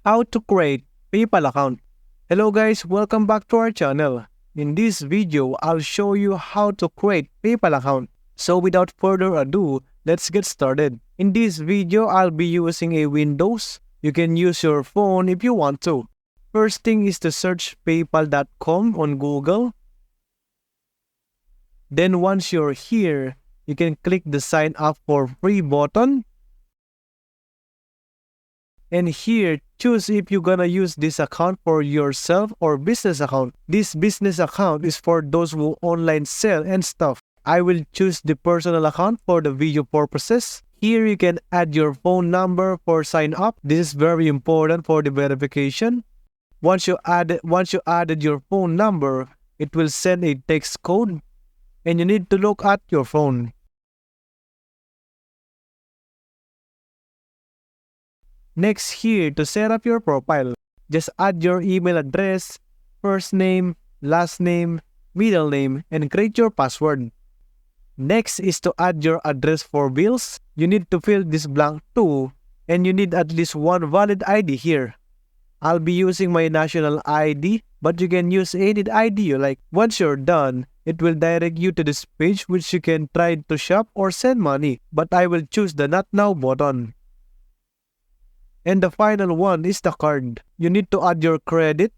How to create PayPal account. Hello guys, welcome back to our channel. In this video, I'll show you how to create PayPal account. So without further ado, let's get started. In this video, I'll be using a Windows. You can use your phone if you want to. First thing is to search paypal.com on Google. Then once you're here, you can click the sign up for free button. And here, choose if you're gonna use this account for yourself or business account. This business account is for those who online sell and stuff. I will choose the personal account for the video purposes. Here you can add your phone number for sign up. This is very important for the verification. Once you added your phone number, it will send a text code and you need to look at your phone. Next, here to set up your profile, just add your email address, first name, last name, middle name, and create your password. Next is to add your address for bills. You need to fill this blank too, and you need at least one valid ID here. I'll be using my national ID, but you can use any ID you like. Once you're done, it will direct you to this page which you can try to shop or send money, but I will choose the Not Now button. And the final one is the card. You need to add your credit,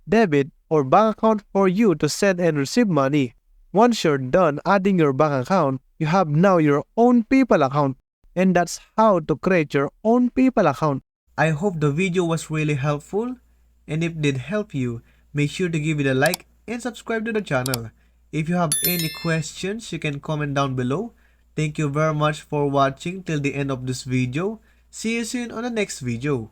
debit, or bank account for you to send and receive money. Once you're done adding your bank account, you have now your own PayPal account. And that's how to create your own PayPal account. I hope the video was really helpful. And if it did help you, make sure to give it a like and subscribe to the channel. If you have any questions, you can comment down below. Thank you very much for watching till the end of this video. See you soon on the next video.